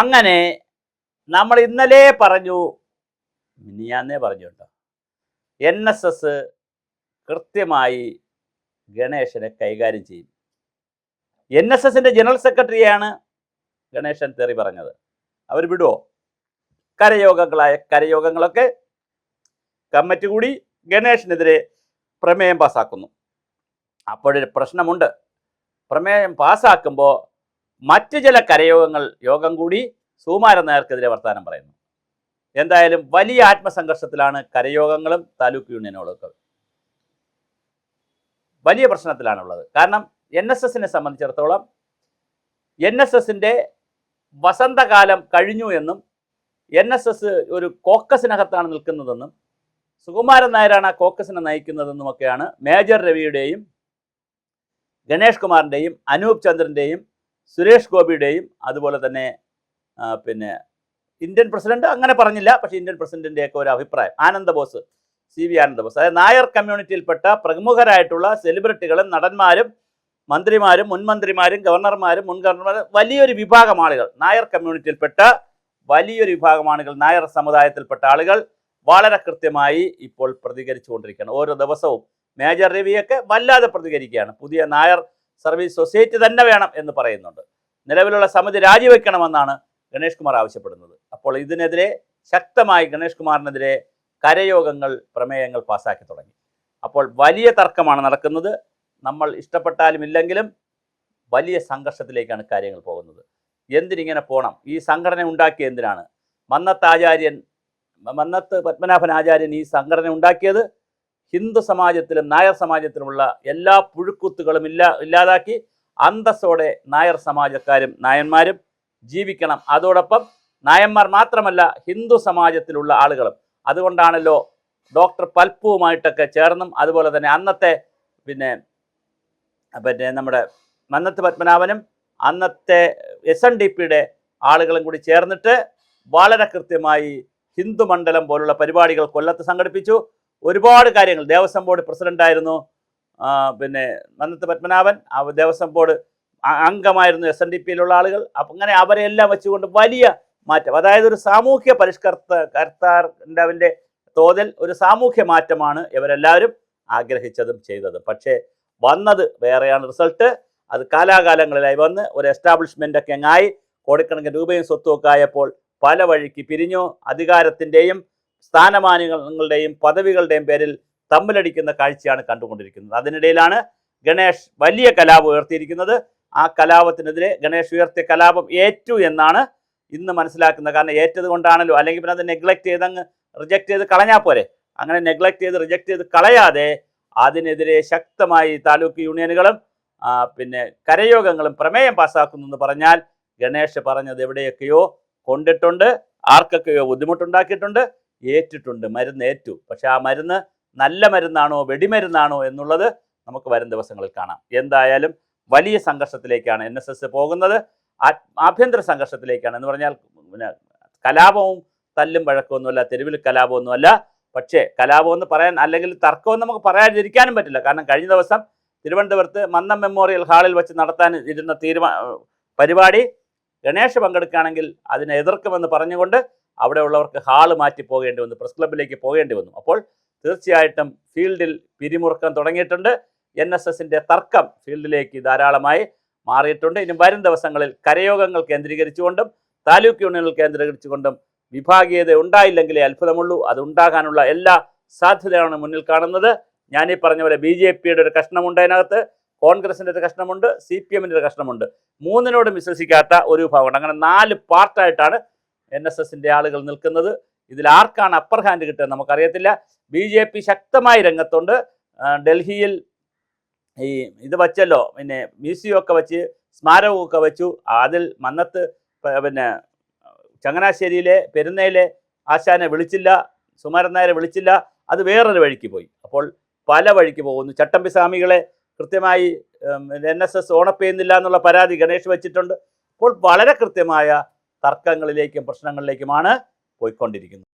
അങ്ങനെ നമ്മൾ ഇന്നലെ പറഞ്ഞു, മിനിയാന്നേ പറഞ്ഞു കേട്ടോ, NSS കൃത്യമായി ഗണേശനെ കൈകാര്യം ചെയ്യും. NSSന്റെ ജനറൽ സെക്രട്ടറിയാണ് ഗണേശൻ തെറി പറഞ്ഞത്. അവർ വിടുവോ? കരയോഗങ്ങളൊക്കെ കമ്മിറ്റി കൂടി ഗണേശനെതിരെ പ്രമേയം പാസ്സാക്കുന്നു. അപ്പോഴൊരു പ്രശ്നമുണ്ട്. പ്രമേയം പാസ്സാക്കുമ്പോൾ മറ്റു ചില യോഗം കൂടി സുകുമാരൻ നായർക്കെതിരെ വർത്തമാനം പറയുന്നു. എന്തായാലും വലിയ ആത്മസംഘർഷത്തിലാണ് കരയോഗങ്ങളും താലൂക്ക് യൂണിയനുകളൊക്കെ. വലിയ പ്രശ്നത്തിലാണുള്ളത്. കാരണം NSSനെ സംബന്ധിച്ചിടത്തോളം NSSന്റെ വസന്തകാലം കഴിഞ്ഞു എന്നും NSS ഒരു കോക്കസിനകത്താണ് നിൽക്കുന്നതെന്നും സുകുമാരൻ നായരാണ് ആ കോക്കസിനെ നയിക്കുന്നതെന്നുമൊക്കെയാണ് മേജർ രവിയുടെയും ഗണേഷ് കുമാറിൻ്റെയും അനൂപ് ചന്ദ്രൻ്റെയും സുരേഷ് ഗോപിയുടെയും അതുപോലെ തന്നെ ഇന്ത്യൻ പ്രസിഡന്റ് അങ്ങനെ പറഞ്ഞില്ല, പക്ഷേ ഇന്ത്യൻ പ്രസിഡന്റിൻ്റെയൊക്കെ ഒരു അഭിപ്രായം. ആനന്ദബോസ്, CV ആനന്ദബോസ്, അതായത് നായർ കമ്മ്യൂണിറ്റിയിൽപ്പെട്ട പ്രമുഖരായിട്ടുള്ള സെലിബ്രിറ്റികളും നടന്മാരും മന്ത്രിമാരും മുൻമന്ത്രിമാരും ഗവർണർമാരും മുൻ ഗവർണർമാരും വലിയൊരു വിഭാഗം ആളുകൾ, നായർ കമ്മ്യൂണിറ്റിയിൽപ്പെട്ട വലിയൊരു വിഭാഗം ആളുകൾ, നായർ സമുദായത്തിൽപ്പെട്ട ആളുകൾ വളരെ കൃത്യമായി ഇപ്പോൾ പ്രതികരിച്ചുകൊണ്ടിരിക്കുകയാണ്. ഓരോ ദിവസവും മേജർ രവിയൊക്കെ വല്ലാതെ പ്രതികരിക്കുകയാണ്. പുതിയ നായർ സർവീസ് സൊസൈറ്റി തന്നെ വേണം എന്ന് പറയുന്നുണ്ട്. നിലവിലുള്ള സമിതി രാജിവെക്കണമെന്നാണ് ഗണേഷ് കുമാർ ആവശ്യപ്പെടുന്നത്. അപ്പോൾ ഇതിനെതിരെ ശക്തമായി ഗണേഷ് കുമാറിനെതിരെ കരയോഗങ്ങൾ പ്രമേയങ്ങൾ പാസ്സാക്കി തുടങ്ങി. അപ്പോൾ വലിയ തർക്കമാണ് നടക്കുന്നത്. നമ്മൾ ഇഷ്ടപ്പെട്ടാലും ഇല്ലെങ്കിലും വലിയ സംഘർഷത്തിലേക്കാണ് കാര്യങ്ങൾ പോകുന്നത്. എന്തിനിങ്ങനെ പോകണം? ഈ സംഘടന ഉണ്ടാക്കിയ എന്തിനാണ്? മന്നത്ത് പത്മനാഭൻ ആചാര്യൻ ഈ സംഘടന ഉണ്ടാക്കിയത് ഹിന്ദു സമാജത്തിലും നായർ സമാജത്തിലുമുള്ള എല്ലാ പുഴുക്കുത്തുകളും ഇല്ലാതാക്കി അന്തസ്സോടെ നായർ സമാജക്കാരും നായന്മാരും ജീവിക്കണം. അതോടൊപ്പം നായന്മാർ മാത്രമല്ല ഹിന്ദു സമാജത്തിലുള്ള ആളുകളും. അതുകൊണ്ടാണല്ലോ ഡോക്ടർ പൽപ്പുവുമായിട്ടൊക്കെ ചേർന്നും അതുപോലെ തന്നെ അന്നത്തെ നമ്മുടെ മന്നത്ത് പത്മനാഭനും അന്നത്തെ SNDPയുടെ ആളുകളും കൂടി ചേർന്നിട്ട് വളരെ കൃത്യമായി ഹിന്ദു മണ്ഡലം പോലുള്ള പരിപാടികൾ കൊല്ലത്ത് സംഘടിപ്പിച്ചു. ഒരുപാട് കാര്യങ്ങൾ. ദേവസ്വം ബോർഡ് പ്രസിഡന്റായിരുന്നു മന്നത്ത് പത്മനാഭൻ. ദേവസ്വം ബോർഡ് അംഗമായിരുന്നു SNDPയിലുള്ള ആളുകൾ. അപ്പം അങ്ങനെ അവരെല്ലാം വെച്ചുകൊണ്ട് വലിയ മാറ്റം, അതായത് ഒരു സാമൂഹ്യ പരിഷ്കർത്താവിൻ്റെ തോതിൽ ഒരു സാമൂഹ്യ മാറ്റമാണ് ഇവരെല്ലാവരും ആഗ്രഹിച്ചതും ചെയ്തതും. പക്ഷേ വന്നത് വേറെയാണ് റിസൾട്ട്. അത് കാലാകാലങ്ങളിലായി വന്ന് ഒരു എസ്റ്റാബ്ലിഷ്മെൻ്റൊക്കെ അങ്ങായി കോടിക്കണക്കിന് രൂപയും സ്വത്തുമൊക്കെ ആയപ്പോൾ പല വഴിക്ക് പിരിഞ്ഞു. അധികാരത്തിൻ്റെയും സ്ഥാനമാനങ്ങളുടെയും പദവികളുടെയും പേരിൽ തമ്മിലടിക്കുന്ന കാഴ്ചയാണ് കണ്ടുകൊണ്ടിരിക്കുന്നത്. അതിനിടയിലാണ് ഗണേഷ് വലിയ കലാപം ഉയർത്തിയിരിക്കുന്നത്. ആ കലാപത്തിനെതിരെ ഗണേഷ് ഉയർത്തിയ കലാപം ഏറ്റു എന്നാണ് ഇന്ന് മനസ്സിലാക്കുന്നത്. കാരണം ഏറ്റത് കൊണ്ടാണല്ലോ, അല്ലെങ്കിൽ പിന്നെ അത് നെഗ്ലക്റ്റ് ചെയ്തങ്ങ് റിജക്റ്റ് ചെയ്ത് കളഞ്ഞാൽ പോരെ. അങ്ങനെ നെഗ്ലക്റ്റ് ചെയ്ത് റിജക്റ്റ് ചെയ്ത് കളയാതെ അതിനെതിരെ ശക്തമായി താലൂക്ക് യൂണിയനുകളും കരയോഗങ്ങളും പ്രമേയം പാസ്സാക്കുന്നു എന്ന് പറഞ്ഞാൽ ഗണേഷ് പറഞ്ഞത് എവിടെയൊക്കെയോ കൊണ്ടിട്ടുണ്ട്, ആർക്കൊക്കെയോ ബുദ്ധിമുട്ടുണ്ടാക്കിയിട്ടുണ്ട്, ഏറ്റിട്ടുണ്ട്, മരുന്ന് ഏറ്റു. പക്ഷെ ആ മരുന്ന് നല്ല മരുന്നാണോ വെടിമരുന്നാണോ എന്നുള്ളത് നമുക്ക് വരും ദിവസങ്ങളിൽ കാണാം. എന്തായാലും വലിയ സംഘർഷത്തിലേക്കാണ് NSS പോകുന്നത്. ആഭ്യന്തര സംഘർഷത്തിലേക്കാണ്. എന്ന് പറഞ്ഞാൽ കലാപവും തല്ലും വഴക്കമൊന്നുമല്ല, തെരുവിൽ കലാപമൊന്നുമല്ല. പക്ഷേ കലാപമെന്ന് പറയാൻ, അല്ലെങ്കിൽ തർക്കമെന്ന് നമുക്ക് പറയാതിരിക്കാനും പറ്റില്ല. കാരണം കഴിഞ്ഞ ദിവസം തിരുവനന്തപുരത്ത് മന്നം മെമ്മോറിയൽ ഹാളിൽ വെച്ച് നടത്താൻ ഇരുന്ന പരിപാടി ഗണേഷ് പങ്കെടുക്കുകയാണെങ്കിൽ അതിനെ എതിർക്കുമെന്ന് പറഞ്ഞുകൊണ്ട് അവിടെ ഉള്ളവർക്ക് ഹാള് മാറ്റി പോകേണ്ടി വന്നു, പ്രസ് ക്ലബിലേക്ക് പോകേണ്ടി വന്നു. അപ്പോൾ തീർച്ചയായിട്ടും ഫീൽഡിൽ പിരിമുറുക്കം തുടങ്ങിയിട്ടുണ്ട്. NSSന്റെ തർക്കം ഫീൽഡിലേക്ക് ധാരാളമായി മാറിയിട്ടുണ്ട്. ഇനി വരും ദിവസങ്ങളിൽ കരയോഗങ്ങൾ കേന്ദ്രീകരിച്ചുകൊണ്ടും താലൂക്ക് യൂണിയനുകൾ കേന്ദ്രീകരിച്ചുകൊണ്ടും വിഭാഗീയത ഉണ്ടായില്ലെങ്കിലേ അത്ഭുതമുള്ളൂ. അത് ഉണ്ടാകാനുള്ള എല്ലാ സാധ്യതയാണ് മുന്നിൽ കാണുന്നത്. ഞാനീ പറഞ്ഞ പോലെ BJPയുടെ ഒരു കഷ്ണമുണ്ട് അതിനകത്ത്, കോൺഗ്രസിൻ്റെ ഒരു കഷ്ണമുണ്ട്, CPMൻ്റെ ഒരു കഷ്ണമുണ്ട്. മൂന്നിനോടും വിശ്വസിക്കാത്ത ഒരു വിഭാഗമുണ്ട്. അങ്ങനെ 4 പാർട്ടായിട്ടാണ് NSSന്റെ ആളുകൾ നിൽക്കുന്നത്. ഇതിൽ ആർക്കാണ് അപ്പർ ഹാൻഡ് കിട്ടുക നമുക്കറിയത്തില്ല. BJP ശക്തമായി രംഗത്തുണ്ട്. ഡൽഹിയിൽ ഇത് വച്ചല്ലോ, മ്യൂസിയം ഒക്കെ വെച്ച് സ്മാരകമൊക്കെ വെച്ചു. അതിൽ മന്നത്ത് ചങ്ങനാശ്ശേരിയിലെ പെരുന്നയിലെ ആശാനെ വിളിച്ചില്ല, സുകുമാരൻ നായരെ വിളിച്ചില്ല. അത് വേറൊരു വഴിക്ക് പോയി. അപ്പോൾ പല വഴിക്ക് പോകുന്നു. ചട്ടമ്പി സ്വാമികളെ കൃത്യമായി NSS ഓണപ്പ് ചെയ്യുന്നില്ല എന്നുള്ള പരാതി ഗണേഷ് വെച്ചിട്ടുണ്ട്. അപ്പോൾ വളരെ കൃത്യമായ തർക്കങ്ങളിലേക്കും പ്രശ്നങ്ങളിലേക്കുമാണ് പോയിക്കൊണ്ടിരിക്കുന്നത്.